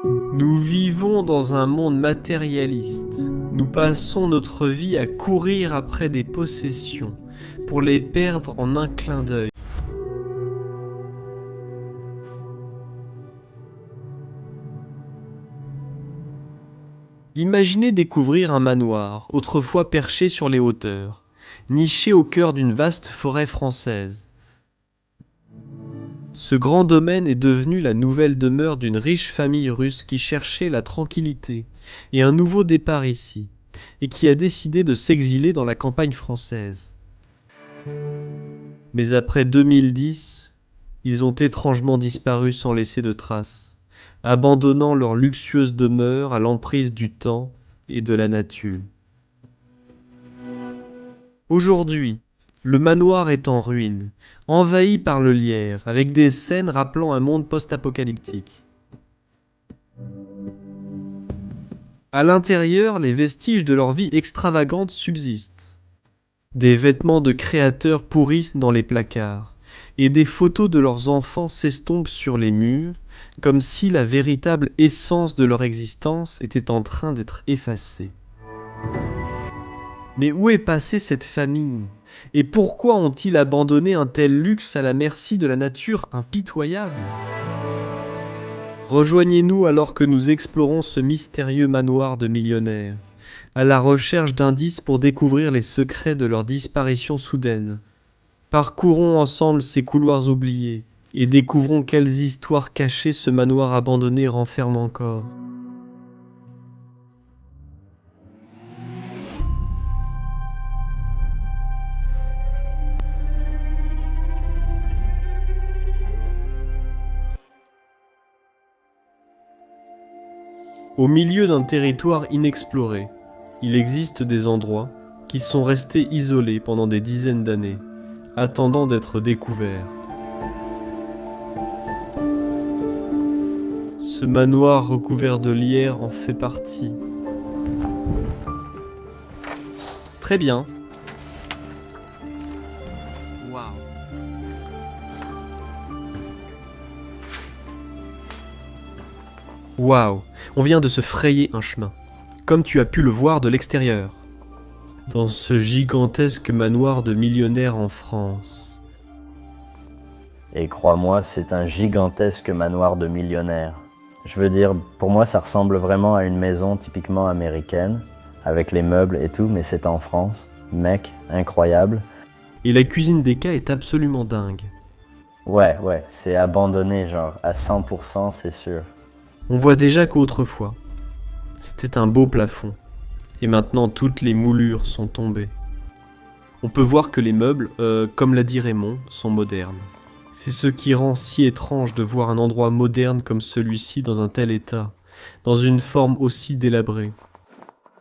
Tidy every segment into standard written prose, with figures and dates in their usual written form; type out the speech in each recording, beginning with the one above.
Nous vivons dans un monde matérialiste. Nous passons notre vie à courir après des possessions, pour les perdre en un clin d'œil. Imaginez découvrir un manoir, autrefois perché sur les hauteurs, niché au cœur d'une vaste forêt française. Ce grand domaine est devenu la nouvelle demeure d'une riche famille russe qui cherchait la tranquillité et un nouveau départ ici, et qui a décidé de s'exiler dans la campagne française. Mais après 2010, ils ont étrangement disparu sans laisser de traces, abandonnant leur luxueuse demeure à l'emprise du temps et de la nature. Aujourd'hui, le manoir est en ruine, envahi par le lierre, avec des scènes rappelant un monde post-apocalyptique. À l'intérieur, les vestiges de leur vie extravagante subsistent. Des vêtements de créateurs pourrissent dans les placards, et des photos de leurs enfants s'estompent sur les murs, comme si la véritable essence de leur existence était en train d'être effacée. Mais où est passée cette famille? Et pourquoi ont-ils abandonné un tel luxe à la merci de la nature impitoyable? Rejoignez-nous alors que nous explorons ce mystérieux manoir de millionnaires, à la recherche d'indices pour découvrir les secrets de leur disparition soudaine. Parcourons ensemble ces couloirs oubliés et découvrons quelles histoires cachées ce manoir abandonné renferme encore. Au milieu d'un territoire inexploré, il existe des endroits qui sont restés isolés pendant des dizaines d'années, attendant d'être découverts. Ce manoir recouvert de lierre en fait partie. Très bien. Waouh. Waouh, on vient de se frayer un chemin, comme tu as pu le voir de l'extérieur. Dans ce gigantesque manoir de millionnaires en France. Et crois-moi, c'est un gigantesque manoir de millionnaires. Je veux dire, pour moi, ça ressemble vraiment à une maison typiquement américaine, avec les meubles et tout, mais c'est en France. Mec, incroyable. Et la cuisine d'Eka est absolument dingue. Ouais, c'est abandonné, genre, à 100%, c'est sûr. On voit déjà qu'autrefois, c'était un beau plafond, et maintenant toutes les moulures sont tombées. On peut voir que les meubles, comme l'a dit Raymond, sont modernes. C'est ce qui rend si étrange de voir un endroit moderne comme celui-ci dans un tel état, dans une forme aussi délabrée.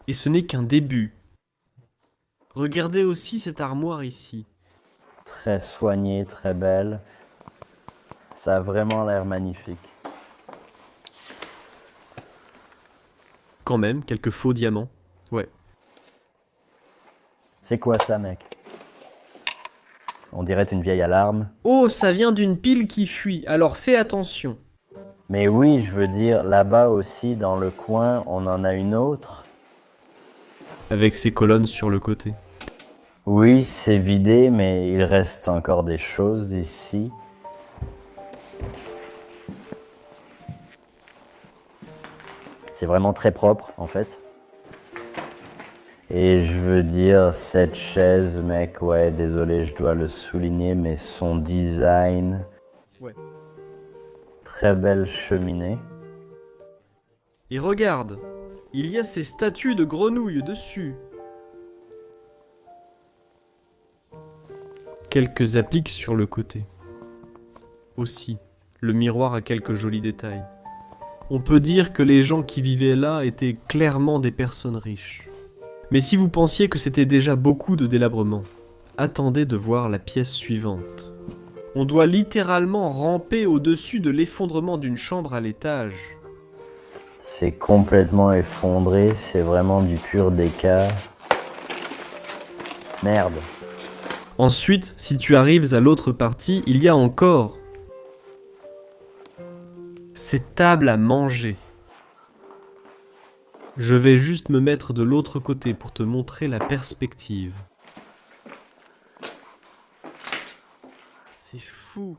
Et ce n'est qu'un début. Regardez aussi cette armoire ici. Très soignée, très belle. Ça a vraiment l'air magnifique. Quand même, quelques faux diamants. Ouais. C'est quoi ça, mec? On dirait une vieille alarme. Oh, ça vient d'une pile qui fuit, alors fais attention. Mais oui, je veux dire, là-bas aussi, dans le coin, on en a une autre. Avec ses colonnes sur le côté. Oui, c'est vidé, mais il reste encore des choses ici. C'est vraiment très propre, en fait. Et je veux dire, cette chaise, mec, ouais, désolé, je dois le souligner, mais son design... Ouais. Très belle cheminée. Et regarde, il y a ces statues de grenouilles dessus. Quelques appliques sur le côté. Aussi, le miroir a quelques jolis détails. On peut dire que les gens qui vivaient là étaient clairement des personnes riches. Mais si vous pensiez que c'était déjà beaucoup de délabrement, attendez de voir la pièce suivante. On doit littéralement ramper au-dessus de l'effondrement d'une chambre à l'étage. C'est complètement effondré, c'est vraiment du pur décart. Merde. Ensuite, si tu arrives à l'autre partie, il y a encore cette table à manger. Je vais juste me mettre de l'autre côté pour te montrer la perspective. C'est fou.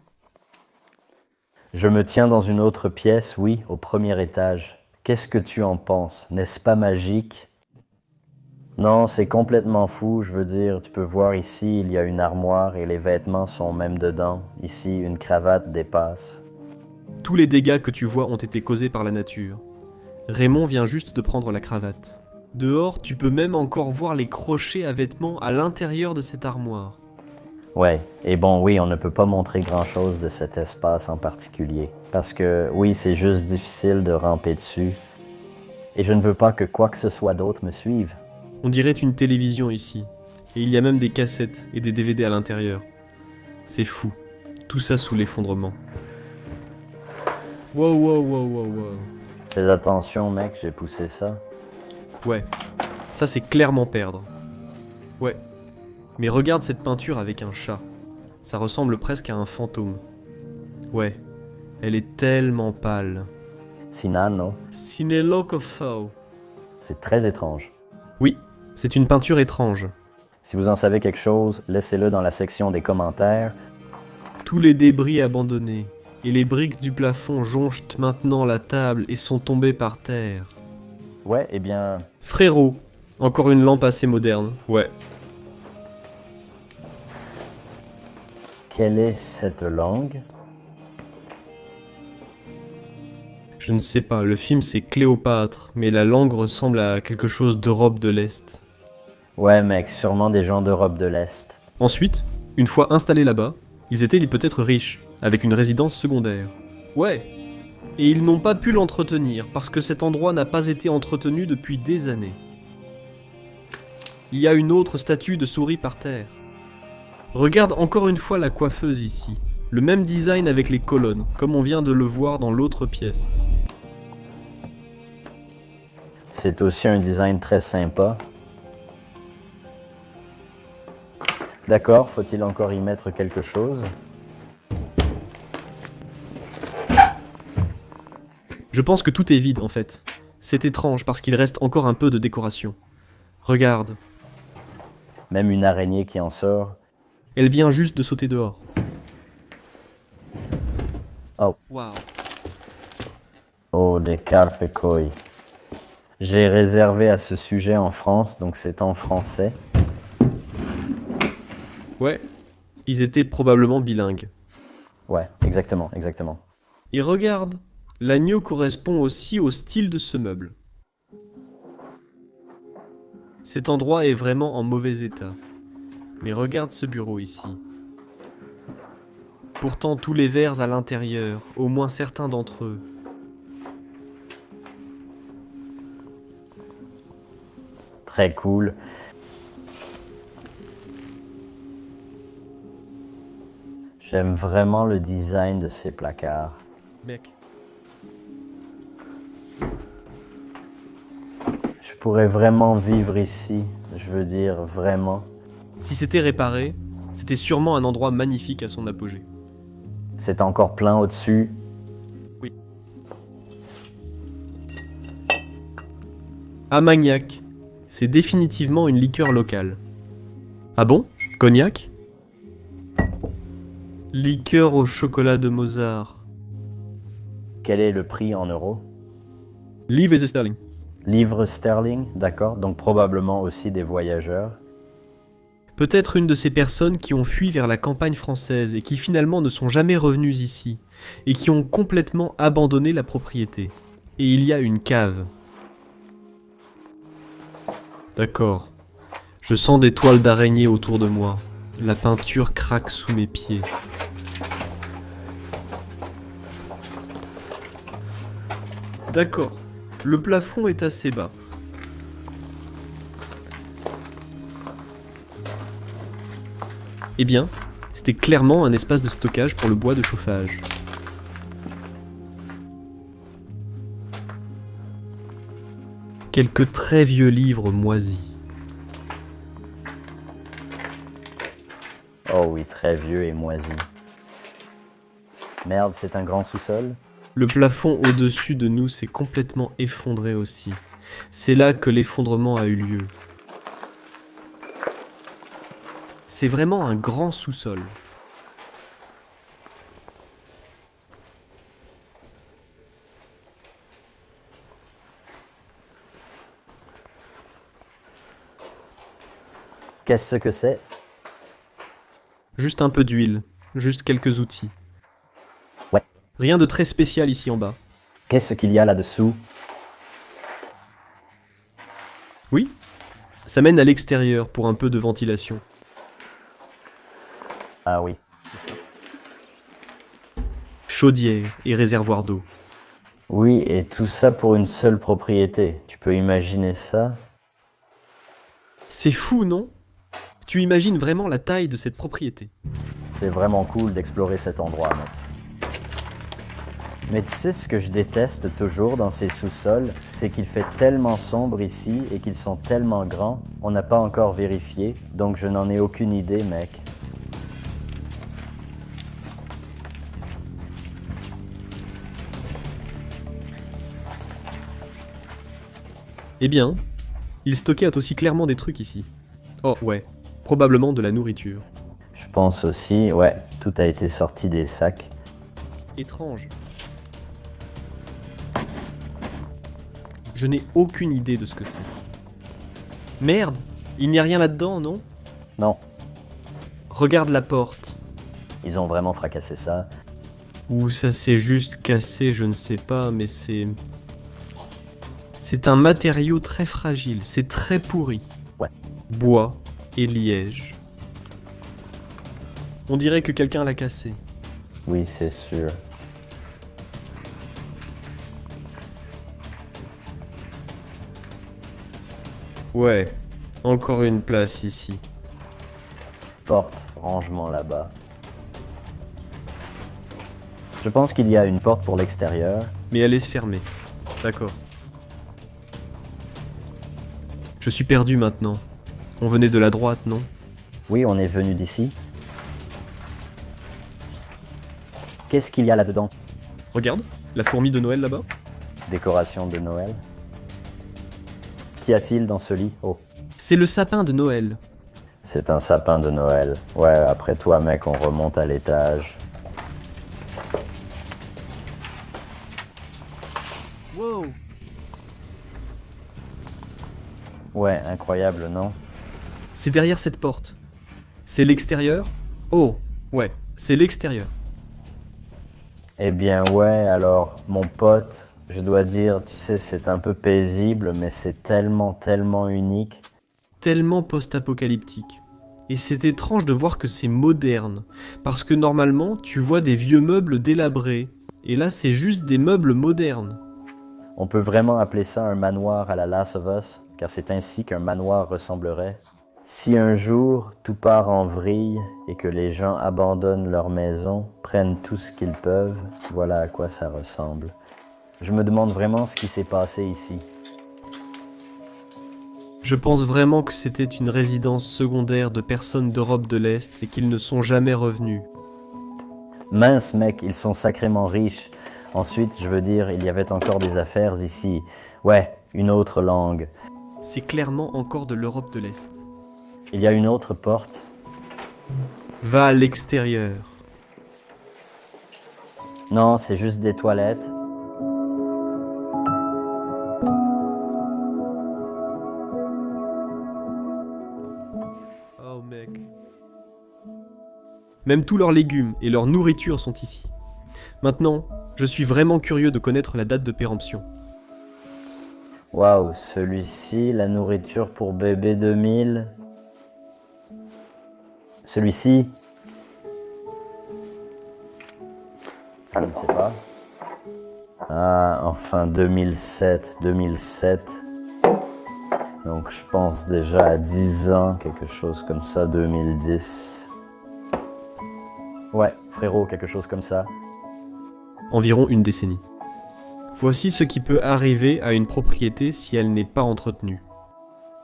Je me tiens dans une autre pièce, oui, au premier étage. Qu'est-ce que tu en penses? N'est-ce pas magique? Non, c'est complètement fou, je veux dire, tu peux voir ici, il y a une armoire et les vêtements sont même dedans. Ici, une cravate dépasse. Tous les dégâts que tu vois ont été causés par la nature. Raymond vient juste de prendre la cravate. Dehors, tu peux même encore voir les crochets à vêtements à l'intérieur de cette armoire. Ouais, et bon, oui, on ne peut pas montrer grand-chose de cet espace en particulier. Parce que, oui, c'est juste difficile de ramper dessus. Et je ne veux pas que quoi que ce soit d'autre me suive. On dirait une télévision ici. Et il y a même des cassettes et des DVD à l'intérieur. C'est fou. Tout ça sous l'effondrement. Wow, wow, wow, wow, wow. Fais attention, mec, j'ai poussé ça. Ouais, ça c'est clairement perdre. Ouais. Mais regarde cette peinture avec un chat. Ça ressemble presque à un fantôme. Ouais, elle est tellement pâle. Sinano, Sinelokofo. c'est très étrange. Oui, c'est une peinture étrange. Si vous en savez quelque chose, laissez-le dans la section des commentaires. Tous les débris abandonnés et les briques du plafond jonchent maintenant la table et sont tombées par terre. Ouais, eh bien, Frérot, encore une lampe assez moderne. Ouais. quelle est cette langue? Je ne sais pas, le film c'est Cléopâtre, mais la langue ressemble à quelque chose d'Europe de l'Est. Ouais, mec, sûrement des gens d'Europe de l'Est. Ensuite, une fois installés là-bas, ils étaient peut-être riches, avec une résidence secondaire. Ouais. Et ils n'ont pas pu l'entretenir, parce que cet endroit n'a pas été entretenu depuis des années. Il y a une autre statue de souris par terre. Regarde encore une fois la coiffeuse ici. Le même design avec les colonnes, comme on vient de le voir dans l'autre pièce. C'est aussi un design très sympa. D'accord, faut-il encore y mettre quelque chose? Je pense que tout est vide en fait. C'est étrange parce qu'il reste encore un peu de décoration. Regarde, Même une araignée qui en sort. elle vient juste de sauter dehors. Oh. Waouh. Oh, des carpe koi. J'ai réservé à ce sujet en France, donc c'est en français. Ouais, ils étaient probablement bilingues. Ouais, exactement, exactement. Et regarde, l'agneau correspond aussi au style de ce meuble. Cet endroit est vraiment en mauvais état. Mais regarde ce bureau ici. Pourtant tous les verres à l'intérieur, au moins certains d'entre eux. Très cool. J'aime vraiment le design de ces placards. Mec, Je pourrais vraiment vivre ici, je veux dire vraiment. si c'était réparé, c'était sûrement un endroit magnifique à son apogée. C'est encore plein au-dessus. Oui. Armagnac, c'est définitivement une liqueur locale. Ah bon? Cognac? Liqueur au chocolat de Mozart. Quel est le prix en euros? Livre et sterling. Livres sterling, d'accord, donc probablement aussi des voyageurs. Peut-être une de ces personnes qui ont fui vers la campagne française et qui finalement ne sont jamais revenues ici, et qui ont complètement abandonné la propriété. Et il y a une cave. D'accord. Je sens des toiles d'araignée autour de moi. La peinture craque sous mes pieds. D'accord. Le plafond est assez bas. Eh bien, c'était clairement un espace de stockage pour le bois de chauffage. Quelques très vieux livres moisis. Oh oui, très vieux et moisi. Merde, c'est un grand sous-sol? Le plafond au-dessus de nous s'est complètement effondré aussi. C'est là que l'effondrement a eu lieu. C'est vraiment un grand sous-sol. Qu'est-ce que c'est? Juste un peu d'huile, juste quelques outils. Ouais. Rien de très spécial ici en bas. Qu'est-ce qu'il y a là-dessous? Oui, ça mène à l'extérieur pour un peu de ventilation. Ah oui, c'est ça. Chaudière et réservoir d'eau. Oui, et tout ça pour une seule propriété. Tu peux imaginer ça? C'est fou, non? Tu imagines vraiment la taille de cette propriété. C'est vraiment cool d'explorer cet endroit, mec. Mais tu sais ce que je déteste toujours dans ces sous-sols, c'est qu'il fait tellement sombre ici et qu'ils sont tellement grands, on n'a pas encore vérifié, donc je n'en ai aucune idée, mec. Eh bien, il stockait aussi clairement des trucs ici. Oh ouais, probablement de la nourriture. Je pense aussi, ouais, tout a été sorti des sacs. Étrange. Je n'ai aucune idée de ce que c'est. Merde, il n'y a rien là-dedans, non? Non, Regarde la porte. ils ont vraiment fracassé ça. Ou ça s'est juste cassé, je ne sais pas, mais c'est... C'est un matériau très fragile, c'est très pourri. Ouais. Bois et liège. On dirait que quelqu'un l'a cassé. Oui, c'est sûr. Ouais, encore une place ici. Porte, rangement là-bas. Je pense qu'il y a une porte pour l'extérieur. Mais elle est fermée. D'accord. Je suis perdu maintenant. On venait de la droite, non? Oui, on est venu d'ici. Qu'est-ce qu'il y a là-dedans? Regarde, la fourmi de Noël là-bas. Décoration de Noël. Qu'y a-t-il dans ce lit? Oh, C'est le sapin de Noël. c'est un sapin de Noël. Ouais, après toi, mec, on remonte à l'étage. Wow. Ouais, incroyable, non? C'est derrière cette porte. C'est l'extérieur? Oh, ouais, c'est l'extérieur. Eh bien, ouais, alors, mon pote, je dois dire, tu sais, c'est un peu paisible, mais c'est tellement, tellement unique. Tellement post-apocalyptique. Et c'est étrange de voir que c'est moderne. Parce que normalement, tu vois des vieux meubles délabrés. Et là, c'est juste des meubles modernes. On peut vraiment appeler ça un manoir à la Last of Us, car c'est ainsi qu'un manoir ressemblerait. Si un jour tout part en vrille et que les gens abandonnent leur maison, prennent tout ce qu'ils peuvent, voilà à quoi ça ressemble. Je me demande vraiment ce qui s'est passé ici. Je pense vraiment que c'était une résidence secondaire de personnes d'Europe de l'Est et qu'ils ne sont jamais revenus. Mince mec, ils sont sacrément riches. Ensuite, je veux dire, il y avait encore des affaires ici. Ouais, une autre langue. C'est clairement encore de l'Europe de l'Est. Il y a une autre porte. Va à l'extérieur. Non, c'est juste des toilettes. Oh mec. Même tous leurs légumes et leur nourriture sont ici. Maintenant, je suis vraiment curieux de connaître la date de péremption. Waouh, celui-ci, la nourriture pour bébé 2000. Celui-ci. Je ne sais pas. Ah, enfin 2007. Donc je pense déjà à 10 ans, quelque chose comme ça, 2010. Ouais, frérot, quelque chose comme ça. Environ une décennie. Voici ce qui peut arriver à une propriété si elle n'est pas entretenue.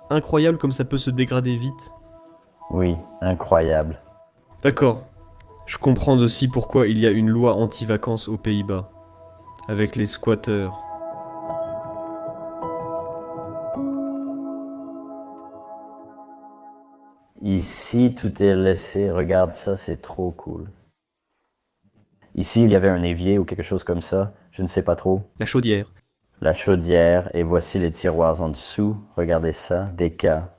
Incroyable comme ça peut se dégrader vite. Oui, incroyable. D'accord. Je comprends aussi pourquoi il y a une loi anti-vacances aux Pays-Bas. Avec les squatteurs. Ici, tout est laissé. Regarde ça, c'est trop cool. Ici, il y avait un évier ou quelque chose comme ça. Je ne sais pas trop. La chaudière. La chaudière. Et voici les tiroirs en dessous. Regardez ça. Des cas.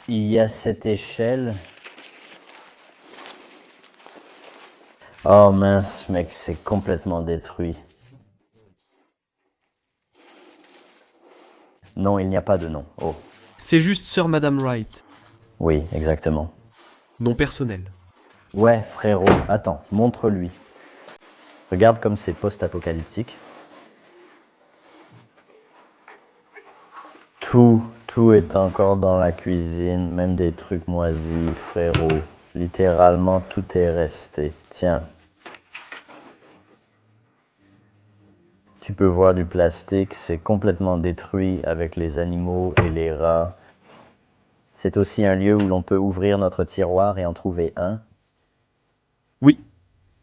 Il y a cette échelle. Oh mince, mec, c'est complètement détruit. Non, il n'y a pas de nom. Oh. C'est juste Sir Madame Wright. Oui, exactement. Nom personnel. Ouais, frérot. Attends, montre-lui. Regarde comme c'est post-apocalyptique. Tout est encore dans la cuisine, même des trucs moisis, frérot. Littéralement, tout est resté. Tiens. Tu peux voir du plastique, c'est complètement détruit avec les animaux et les rats. C'est aussi un lieu où l'on peut ouvrir notre tiroir et en trouver un. Oui,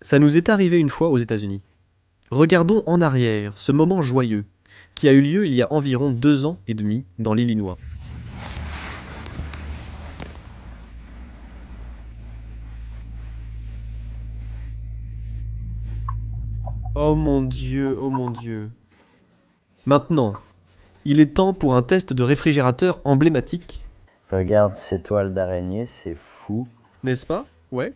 ça nous est arrivé une fois aux États-Unis. Regardons en arrière ce moment joyeux qui a eu lieu il y a environ 2 ans et demi dans l'Illinois. Oh mon Dieu, oh mon Dieu. Maintenant, il est temps pour un test de réfrigérateur emblématique, Regarde ces toiles d'araignée, c'est fou. n'est-ce pas? Ouais.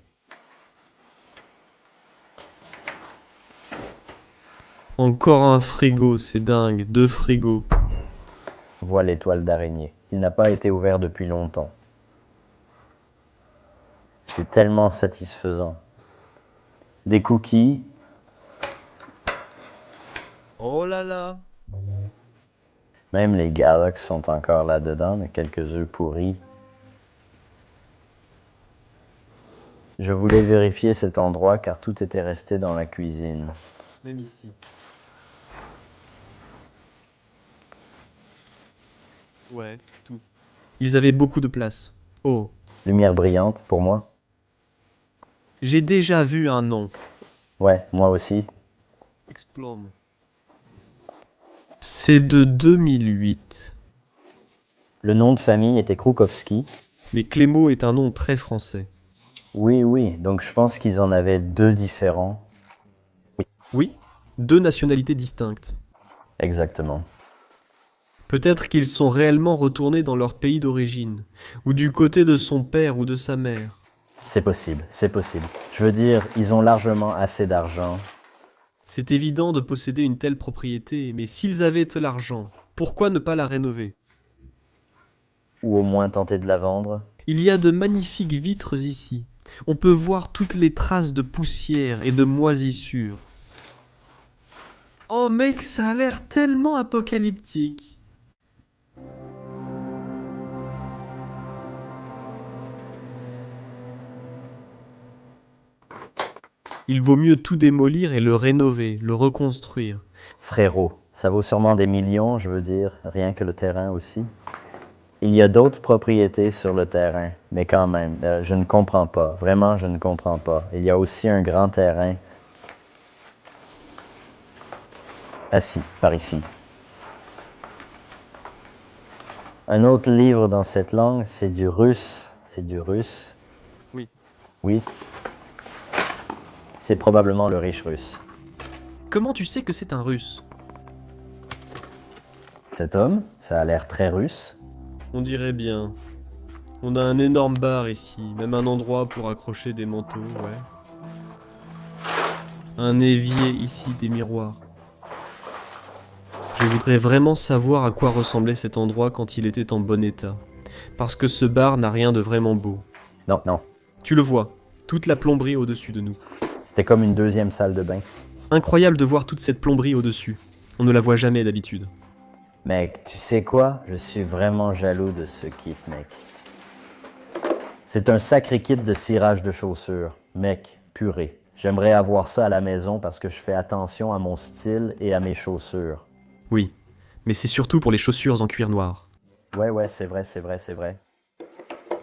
Encore un frigo, c'est dingue, 2 frigos. Vois les toiles d'araignée. Il n'a pas été ouvert depuis longtemps. C'est tellement satisfaisant. Des cookies. Oh là là. Même les Galax sont encore là-dedans, mais quelques œufs pourris. Je voulais vérifier cet endroit car tout était resté dans la cuisine. Même ici. Ouais, tout. Ils avaient beaucoup de place. Oh, Lumière brillante pour moi. j'ai déjà vu un nom. Ouais, moi aussi. Explome. C'est de 2008. Le nom de famille était Krukowski. Mais Clément est un nom très français. Oui, donc je pense qu'ils en avaient deux différents. Oui, 2 nationalités distinctes. Exactement. Peut-être qu'ils sont réellement retournés dans leur pays d'origine, ou du côté de son père ou de sa mère. C'est possible, c'est possible. Je veux dire, ils ont largement assez d'argent. C'est évident de posséder une telle propriété, mais s'ils avaient de l'argent, pourquoi ne pas la rénover? Ou au moins tenter de la vendre. Il y a de magnifiques vitres ici. On peut voir toutes les traces de poussière et de moisissure. Oh mec, ça a l'air tellement apocalyptique. Il vaut mieux tout démolir et le rénover, le reconstruire. Frérot, ça vaut sûrement des millions, je veux dire, rien que le terrain aussi. Il y a d'autres propriétés sur le terrain, mais quand même, je ne comprends pas. Vraiment, je ne comprends pas. Il y a aussi un grand terrain. Assis, par ici. Un autre livre dans cette langue, c'est du russe. C'est du russe. Oui. Oui. C'est probablement le riche russe. Comment tu sais que c'est un russe? Cet homme, ça a l'air très russe. On dirait bien. On a un énorme bar ici, même un endroit pour accrocher des manteaux, ouais. Un évier ici, des miroirs. Je voudrais vraiment savoir à quoi ressemblait cet endroit quand il était en bon état. Parce que ce bar n'a rien de vraiment beau. Non. Tu le vois, toute la plomberie au-dessus de nous. C'était comme une deuxième salle de bain. Incroyable de voir toute cette plomberie au-dessus. On ne la voit jamais d'habitude. Mec, tu sais quoi? Je suis vraiment jaloux de ce kit, mec. C'est un sacré kit de cirage de chaussures. Mec, purée. J'aimerais avoir ça à la maison parce que je fais attention à mon style et à mes chaussures. Oui, mais c'est surtout pour les chaussures en cuir noir. Ouais, c'est vrai.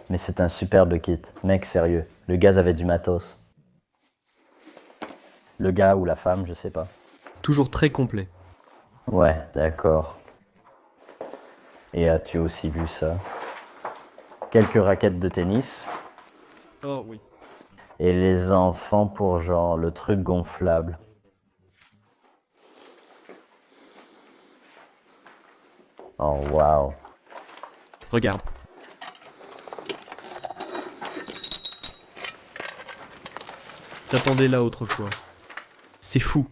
Mais c'est un superbe kit. Mec, sérieux. Le gars avait du matos. Le gars ou la femme, je sais pas. Toujours très complet. Ouais, d'accord. Et as-tu aussi vu ça? Quelques raquettes de tennis Oh oui. et les enfants pour genre le truc gonflable. Oh waouh. Regarde. S'attendait là autrefois. C'est fou.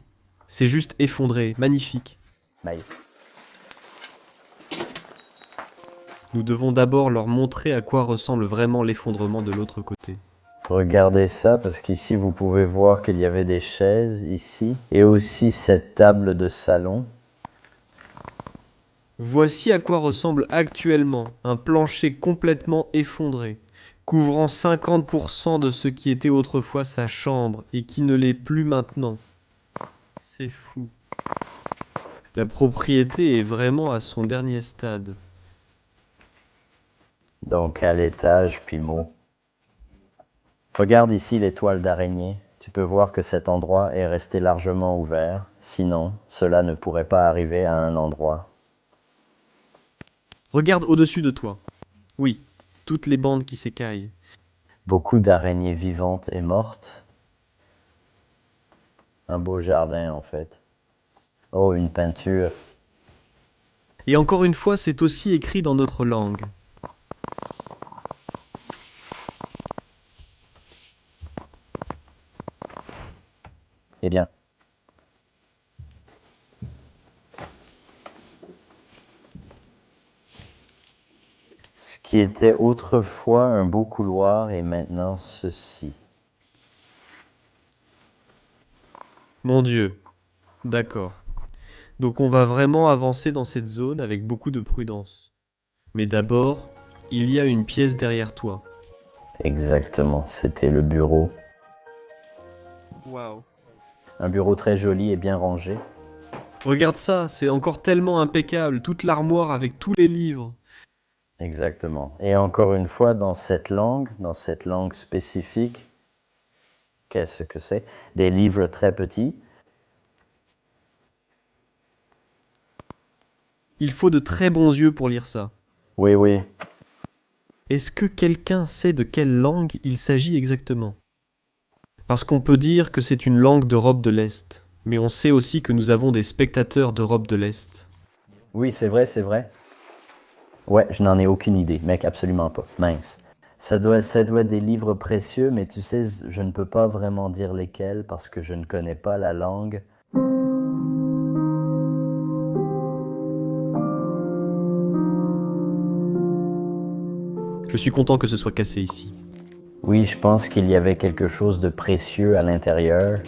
C'est juste effondré, magnifique. Nice. Nous devons d'abord leur montrer à quoi ressemble vraiment l'effondrement de l'autre côté. Regardez ça parce qu'ici vous pouvez voir qu'il y avait des chaises ici et aussi cette table de salon. Voici à quoi ressemble actuellement un plancher complètement effondré, couvrant 50% de ce qui était autrefois sa chambre et qui ne l'est plus maintenant. C'est fou. La propriété est vraiment à son dernier stade. Donc à l'étage Pimo. Regarde ici les toiles d'araignée. Tu peux voir que cet endroit est resté largement ouvert. Sinon, cela ne pourrait pas arriver à un endroit. Regarde au-dessus de toi. Oui, toutes les bandes qui s'écaillent. Beaucoup d'araignées vivantes et mortes. Un beau jardin en fait. Oh, une peinture. Et encore une fois, c'est aussi écrit dans notre langue. Eh bien, ce qui était autrefois un beau couloir est maintenant ceci. Mon Dieu. D'accord. Donc on va vraiment avancer dans cette zone avec beaucoup de prudence. Mais d'abord, il y a une pièce derrière toi. Exactement, c'était le bureau. Waouh. Un bureau très joli et bien rangé. Regarde ça, c'est encore tellement impeccable, toute l'armoire avec tous les livres. Exactement. Et encore une fois, dans cette langue spécifique, qu'est-ce que c'est? Des livres très petits. Il faut de très bons yeux pour lire ça. Oui, oui. Est-ce que quelqu'un sait de quelle langue il s'agit exactement? Parce qu'on peut dire que c'est une langue d'Europe de l'Est, mais on sait aussi que nous avons des spectateurs d'Europe de l'Est. Oui, c'est vrai, c'est vrai. Ouais, je n'en ai aucune idée, mec, absolument pas. Mince. Ça doit être des livres précieux, mais tu sais, je ne peux pas vraiment dire lesquels parce que je ne connais pas la langue. Je suis content que ce soit cassé ici. Oui, je pense qu'il y avait quelque chose de précieux à l'intérieur.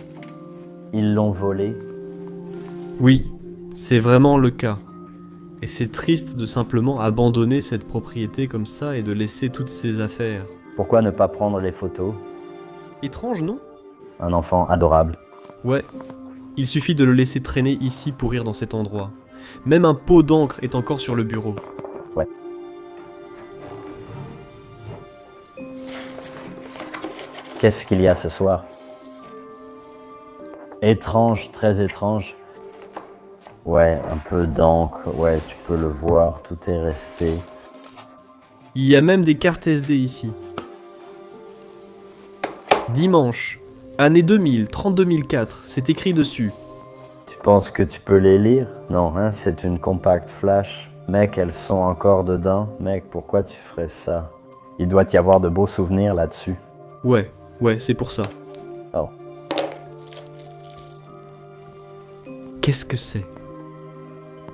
Ils l'ont volé. Oui, c'est vraiment le cas. Et c'est triste de simplement abandonner cette propriété comme ça et de laisser toutes ces affaires. Pourquoi ne pas prendre les photos? Étrange, non? Un enfant adorable. Ouais. Il suffit de le laisser traîner ici pour rire dans cet endroit. Même un pot d'encre est encore sur le bureau. Ouais. Qu'est-ce qu'il y a ce soir? Étrange, très étrange. Ouais, un peu d'encre, ouais, tu peux le voir, tout est resté. Il y a même des cartes SD ici. Dimanche, année 2000, 32 004, c'est écrit dessus. Tu penses que tu peux les lire? Non, hein, c'est une compact flash. Mec, elles sont encore dedans. Mec, pourquoi tu ferais ça? Il doit y avoir de beaux souvenirs là-dessus. Ouais, c'est pour ça. Oh. Qu'est-ce que c'est?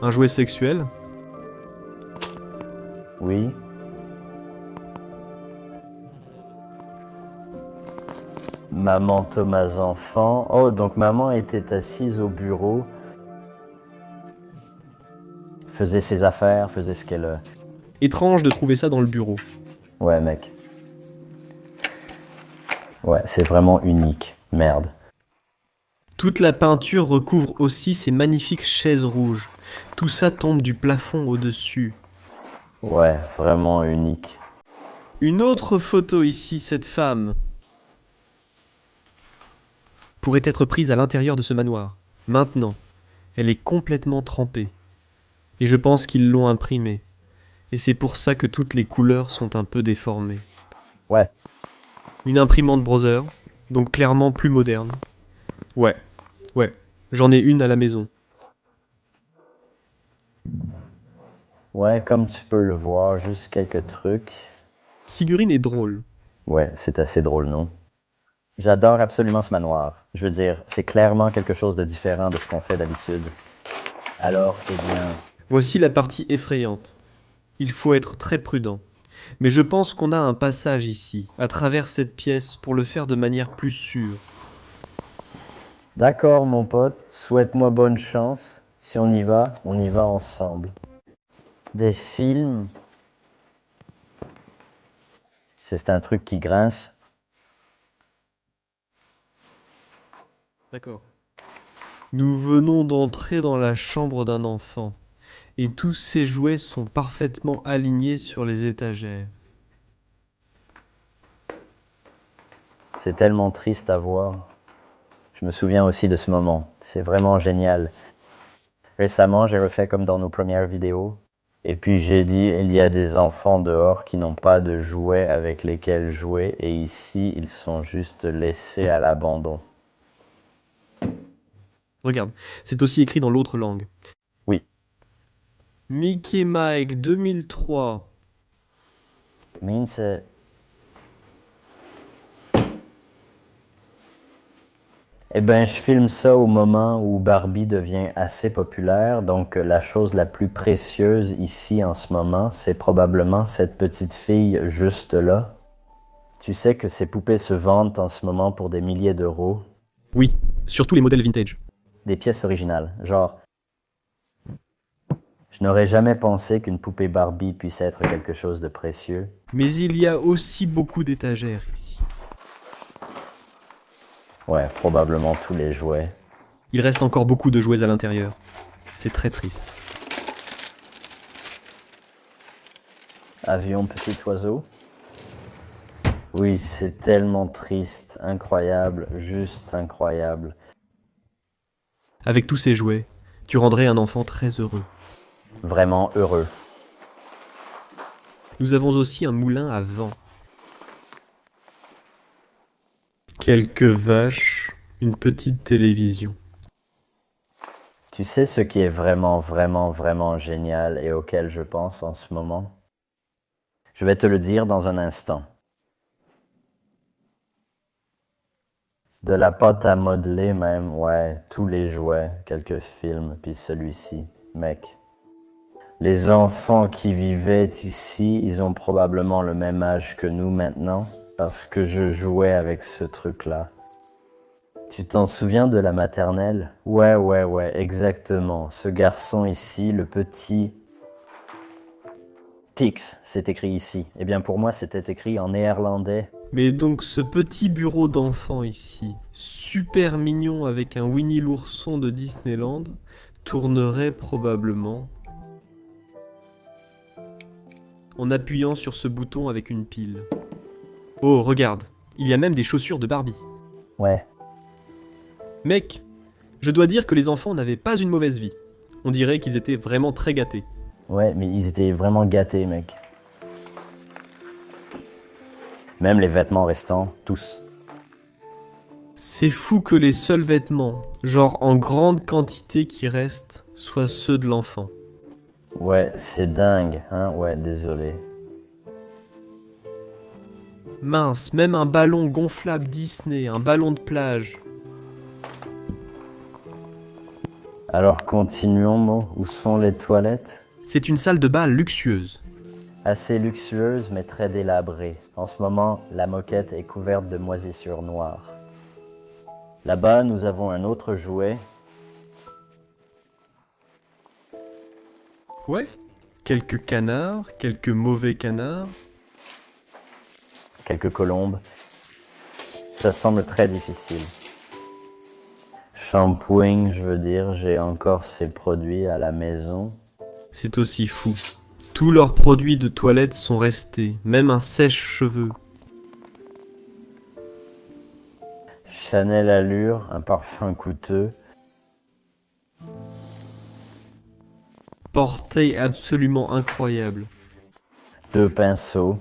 Un jouet sexuel? Oui. Maman Thomas enfant. Oh, donc maman était assise au bureau. Faisait ses affaires, faisait ce qu'elle... Étrange de trouver ça dans le bureau. Ouais, mec. Ouais, c'est vraiment unique. Merde. Toute la peinture recouvre aussi ces magnifiques chaises rouges. Tout ça tombe du plafond au-dessus. Ouais, vraiment unique. Une autre photo ici, cette femme pourrait être prise à l'intérieur de ce manoir. Maintenant, elle est complètement trempée. Et je pense qu'ils l'ont imprimée. Et c'est pour ça que toutes les couleurs sont un peu déformées. Ouais, Une imprimante Brother, donc clairement plus moderne. Ouais, ouais, j'en ai une à la maison. ouais, comme tu peux le voir, juste quelques trucs. Figurine est drôle. Ouais, c'est assez drôle, non? J'adore absolument ce manoir. Je veux dire, c'est clairement quelque chose de différent de ce qu'on fait d'habitude. Alors, eh bien, Voici la partie effrayante. Il faut être très prudent. Mais je pense qu'on a un passage ici, à travers cette pièce, pour le faire de manière plus sûre. d'accord, mon pote, souhaite-moi bonne chance. Si on y va ensemble. Des films, c'est un truc qui grince. D'accord. Nous venons d'entrer dans la chambre d'un enfant, et tous ses jouets sont parfaitement alignés sur les étagères. C'est tellement triste à voir. Je me souviens aussi de ce moment. C'est vraiment génial. Récemment, j'ai refait comme dans nos premières vidéos. Et puis j'ai dit, il y a des enfants dehors qui n'ont pas de jouets avec lesquels jouer. Et ici, ils sont juste laissés à l'abandon. Regarde, c'est aussi écrit dans l'autre langue. Oui, Mickey Mike 2003. means eh ben, je filme ça au moment où Barbie devient assez populaire, donc la chose la plus précieuse ici en ce moment, c'est probablement cette petite fille juste là. Tu sais que ces poupées se vendent en ce moment pour des milliers d'euros, Oui, surtout les modèles vintage. des pièces originales. Genre, je n'aurais jamais pensé qu'une poupée Barbie puisse être quelque chose de précieux. Mais il y a aussi beaucoup d'étagères ici. Ouais, probablement tous les jouets. Il reste encore beaucoup de jouets à l'intérieur. C'est très triste. Avion petit oiseau. Oui, c'est tellement triste, incroyable, juste incroyable. Avec tous ces jouets, tu rendrais un enfant très heureux. Vraiment heureux. Nous avons aussi un moulin à vent. Quelques vaches, une petite télévision. Tu sais ce qui est vraiment, vraiment, vraiment génial et auquel je pense en ce moment? Je vais te le dire dans un instant. De la pâte à modeler même, ouais, tous les jouets, quelques films, puis celui-ci, mec. Les enfants qui vivaient ici, ils ont probablement le même âge que nous maintenant, parce que je jouais avec ce truc-là. Tu t'en souviens de la maternelle? Ouais, exactement. Ce garçon ici, le petit Tix, c'est écrit ici. Eh bien pour moi, c'était écrit en néerlandais. Mais donc ce petit bureau d'enfant ici, super mignon avec un Winnie l'ourson de Disneyland, tournerait probablement en appuyant sur ce bouton avec une pile. Oh, regarde, il y a même des chaussures de Barbie. Ouais, Mec, je dois dire que les enfants n'avaient pas une mauvaise vie. On dirait qu'ils étaient vraiment très gâtés. ouais, mais ils étaient vraiment gâtés, mec. Même les vêtements restants, tous. C'est fou que les seuls vêtements, genre en grande quantité qui restent, soient ceux de l'enfant. Ouais, c'est dingue, hein, ouais, désolé. Mince, même un ballon gonflable Disney, un ballon de plage. Alors continuons, Mo. Où sont les toilettes? C'est une salle de bal luxueuse. Assez luxueuse, mais très délabrée. En ce moment, la moquette est couverte de moisissures noires. Là-bas, nous avons un autre jouet. Ouais. Quelques canards, quelques mauvais canards. Quelques colombes. Ça semble très difficile. Shampooing, je veux dire, j'ai encore ces produits à la maison. C'est aussi fou. Tous leurs produits de toilette sont restés, même un sèche-cheveux. Chanel Allure, un parfum coûteux. Portail absolument incroyable. 2 pinceaux.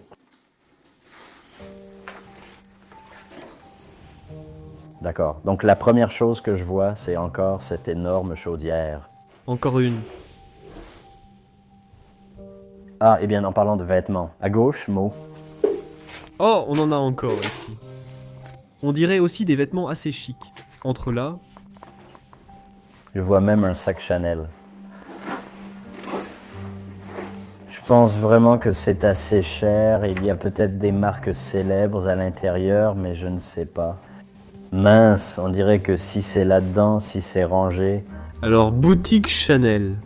D'accord. Donc la première chose que je vois, c'est encore cette énorme chaudière. Encore une. Ah, et bien en parlant de vêtements, à gauche, Mo. Oh, on en a encore ici. On dirait aussi des vêtements assez chics. Entre là, Je vois même un sac Chanel. Je pense vraiment que c'est assez cher. Il y a peut-être des marques célèbres à l'intérieur, mais je ne sais pas. Mince, on dirait que si c'est là-dedans, si c'est rangé... alors boutique Chanel.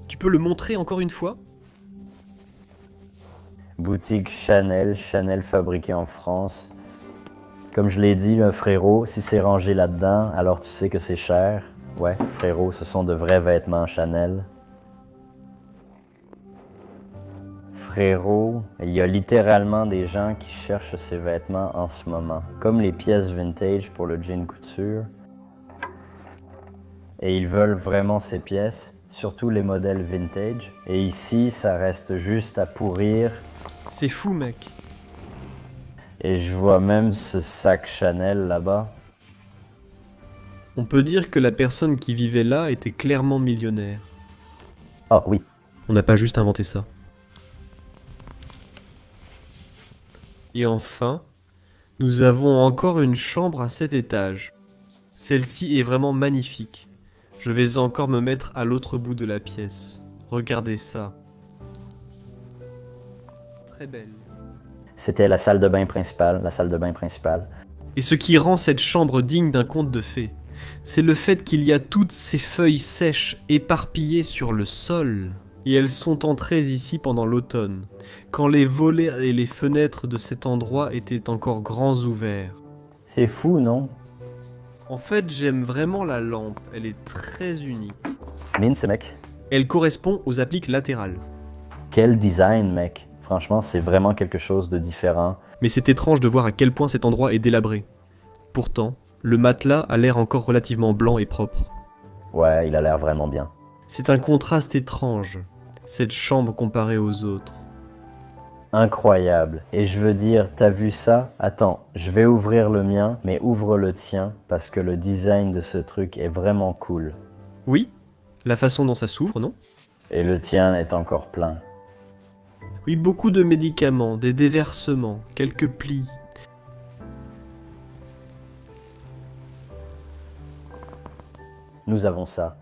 Tu peux le montrer encore une fois? Boutique Chanel, Chanel fabriqué en France. Comme je l'ai dit, le frérot, si c'est rangé là-dedans, alors tu sais que c'est cher. Ouais, frérot, ce sont de vrais vêtements Chanel. Frérot, il y a littéralement des gens qui cherchent ces vêtements en ce moment. Comme les pièces vintage pour le jean couture. Et ils veulent vraiment ces pièces, surtout les modèles vintage. Et ici, ça reste juste à pourrir. C'est fou, mec. Et je vois même ce sac Chanel là-bas. On peut dire que la personne qui vivait là était clairement millionnaire. Ah oui. On n'a pas juste inventé ça. Et enfin, nous avons encore une chambre à 7 étages. Celle-ci est vraiment magnifique. Je vais encore me mettre à l'autre bout de la pièce. Regardez ça. Très belle. C'était la salle de bain principale, la salle de bain principale. Et ce qui rend cette chambre digne d'un conte de fées, c'est le fait qu'il y a toutes ces feuilles sèches éparpillées sur le sol. Et elles sont entrées ici pendant l'automne, quand les volets et les fenêtres de cet endroit étaient encore grands ouverts. C'est fou, non? En fait, j'aime vraiment la lampe, elle est très unique. Mince, mec. Elle correspond aux appliques latérales. Quel design, mec. Franchement, c'est vraiment quelque chose de différent. Mais c'est étrange de voir à quel point cet endroit est délabré. Pourtant, le matelas a l'air encore relativement blanc et propre. Ouais, il a l'air vraiment bien. C'est un contraste étrange, cette chambre comparée aux autres. Incroyable. Et je veux dire, t'as vu ça? Attends, je vais ouvrir le mien, mais ouvre le tien, parce que le design de ce truc est vraiment cool. Oui, la façon dont ça s'ouvre, non? Et le tien est encore plein. Oui, beaucoup de médicaments, des déversements, quelques plis. Nous avons ça.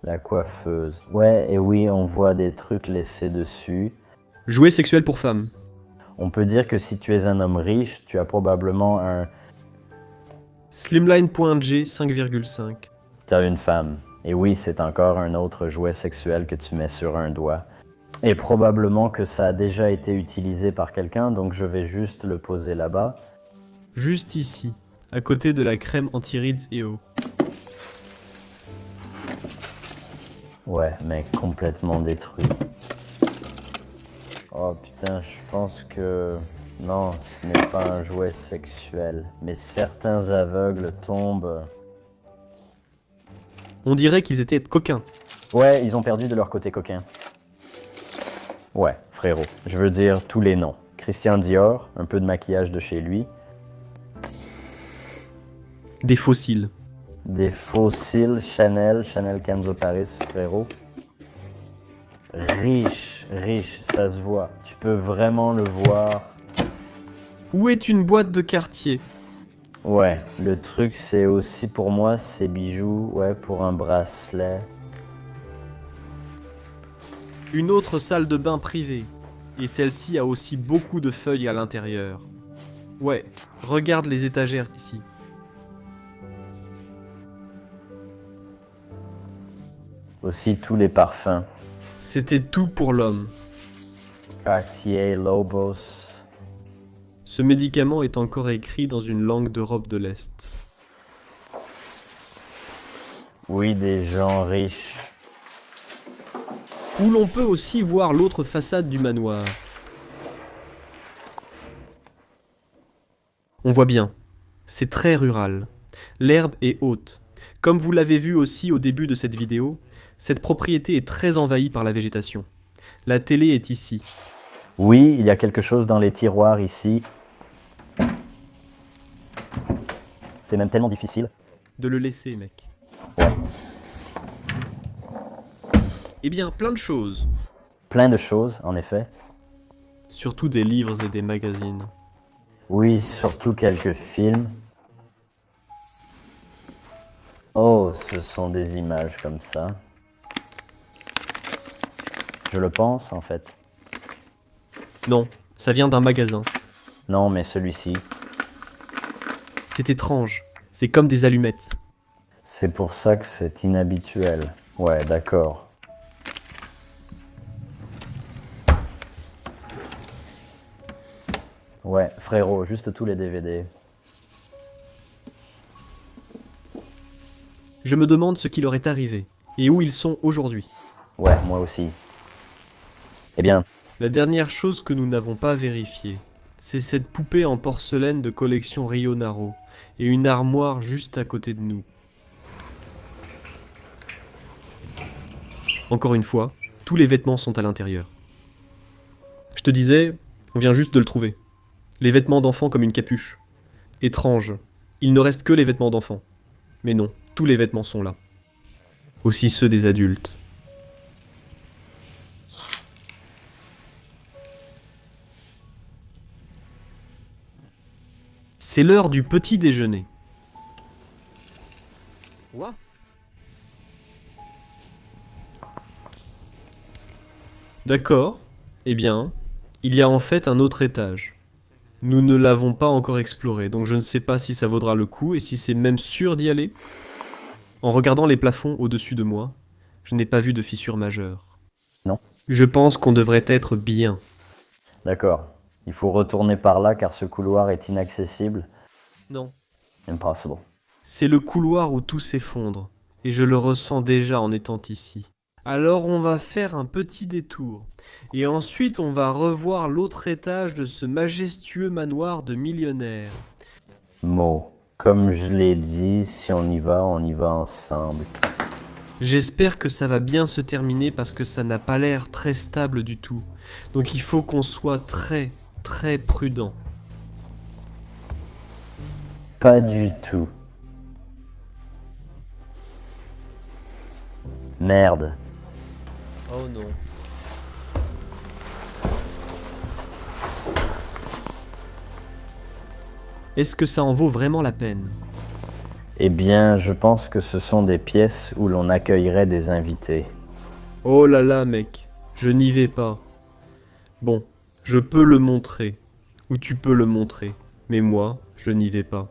La coiffeuse. Ouais, et oui, on voit des trucs laissés dessus. Jouets sexuels pour femmes. On peut dire que si tu es un homme riche, tu as probablement un... Slimline.g 5,5. T'as une femme. Et oui, c'est encore un autre jouet sexuel que tu mets sur un doigt. Et probablement que ça a déjà été utilisé par quelqu'un, donc je vais juste le poser là-bas. Juste ici, à côté de la crème anti-rides et eau. Ouais, mec, complètement détruit. Oh putain, je pense que... Non, ce n'est pas un jouet sexuel. Mais certains aveugles tombent... On dirait qu'ils étaient coquins. Ouais, ils ont perdu de leur côté coquin. Ouais, frérot. Je veux dire tous les noms. Christian Dior, un peu de maquillage de chez lui. Des fossiles. Des fossiles Chanel, Chanel Kenzo Paris, frérot. Riche, riche, ça se voit. Tu peux vraiment le voir. Où est une boîte de quartier? Ouais, le truc c'est aussi pour moi ces bijoux, ouais, pour un bracelet. Une autre salle de bain privée. Et celle-ci a aussi beaucoup de feuilles à l'intérieur. Ouais, regarde les étagères ici. Aussi tous les parfums. C'était tout pour l'homme. Cartier, Lobos. Ce médicament est encore écrit dans une langue d'Europe de l'Est. Oui, des gens riches. Où l'on peut aussi voir l'autre façade du manoir. On voit bien, c'est très rural. L'herbe est haute. Comme vous l'avez vu aussi au début de cette vidéo, Cette propriété est très envahie par la végétation. La télé est ici. Oui, il y a quelque chose dans les tiroirs ici. C'est même tellement difficile. De le laisser, mec. Ouais. Eh bien, plein de choses. Plein de choses, en effet. Surtout des livres et des magazines. Oui, surtout quelques films. Oh, ce sont des images comme ça. Je le pense, en fait. Non, ça vient d'un magasin. Non, mais celui-ci. C'est étrange. C'est comme des allumettes. C'est pour ça que c'est inhabituel. Ouais, d'accord. Ouais, frérot, juste tous les DVD. Je me demande ce qui leur est arrivé et où ils sont aujourd'hui. Ouais, moi aussi. Eh bien, La dernière chose que nous n'avons pas vérifiée, c'est cette poupée en porcelaine de collection Rionaro et une armoire juste à côté de nous. Encore une fois, tous les vêtements sont à l'intérieur. Je te disais, on vient juste de le trouver. Les vêtements d'enfant comme une capuche. Étrange, il ne reste que les vêtements d'enfant. Mais non, tous les vêtements sont là. Aussi ceux des adultes. C'est l'heure du petit déjeuner. Quoi ? D'accord. Eh bien, il y a en fait un autre étage. Nous ne l'avons pas encore exploré, donc je ne sais pas si ça vaudra le coup et si c'est même sûr d'y aller. En regardant les plafonds au-dessus de moi, je n'ai pas vu de fissure majeure. Non. Je pense qu'on devrait être bien. d'accord. Il faut retourner par là car ce couloir est inaccessible. Non. Impossible. C'est le couloir où tout s'effondre, et je le ressens déjà en étant ici. Alors on va faire un petit détour, et ensuite on va revoir l'autre étage de ce majestueux manoir de millionnaire. Mo, comme je l'ai dit, si on y va ensemble. J'espère que ça va bien se terminer parce que ça n'a pas l'air très stable du tout. Donc il faut qu'on soit très, très prudent. Pas du tout. Merde. Oh non. Est-ce que ça en vaut vraiment la peine ? Eh bien, je pense que ce sont des pièces où l'on accueillerait des invités. Oh là là, mec, je n'y vais pas. Bon, je peux le montrer, ou tu peux le montrer, mais moi, je n'y vais pas.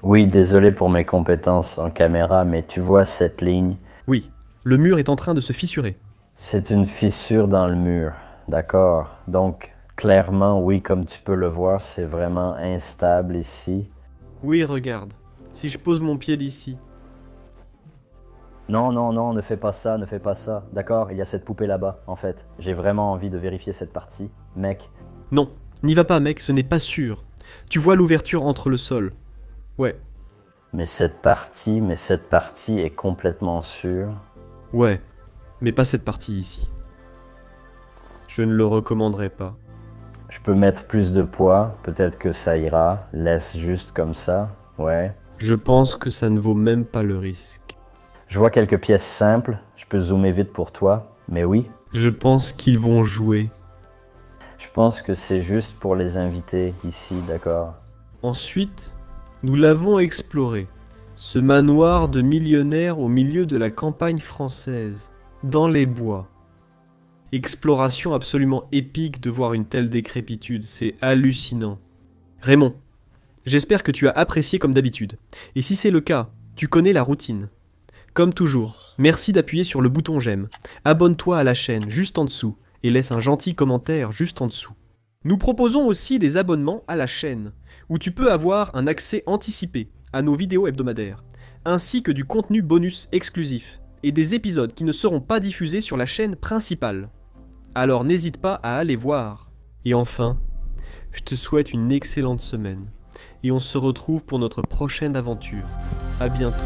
Oui, désolé pour mes compétences en caméra, mais tu vois cette ligne? Oui, le mur est en train de se fissurer. C'est une fissure dans le mur, d'accord? Donc, clairement, oui, comme tu peux le voir, c'est vraiment instable ici. Oui, regarde, si je pose mon pied d'ici. Non, non, non, ne fais pas ça, ne fais pas ça. D'accord, il y a cette poupée là-bas, en fait. J'ai vraiment envie de vérifier cette partie. Mec, Non, n'y va pas, mec, ce n'est pas sûr. Tu vois l'ouverture entre le sol. Ouais, mais cette partie est complètement sûre. ouais, mais pas cette partie ici. Je ne le recommanderais pas. Je peux mettre plus de poids, peut-être que ça ira. Laisse juste comme ça, ouais. Je pense que ça ne vaut même pas le risque. Je vois quelques pièces simples, je peux zoomer vite pour toi, mais oui. Je pense qu'ils vont jouer. Je pense que c'est juste pour les invités ici, d'accord. Ensuite, nous l'avons exploré. Ce manoir de millionnaire au milieu de la campagne française, dans les bois. Exploration absolument épique de voir une telle décrépitude, c'est hallucinant. Raymond, j'espère que tu as apprécié comme d'habitude. Et si c'est le cas, tu connais la routine. Comme toujours, merci d'appuyer sur le bouton j'aime. Abonne-toi à la chaîne juste en dessous et laisse un gentil commentaire juste en dessous. Nous proposons aussi des abonnements à la chaîne, où tu peux avoir un accès anticipé à nos vidéos hebdomadaires, ainsi que du contenu bonus exclusif, et des épisodes qui ne seront pas diffusés sur la chaîne principale. Alors n'hésite pas à aller voir. Et enfin, je te souhaite une excellente semaine, et on se retrouve pour notre prochaine aventure. À bientôt.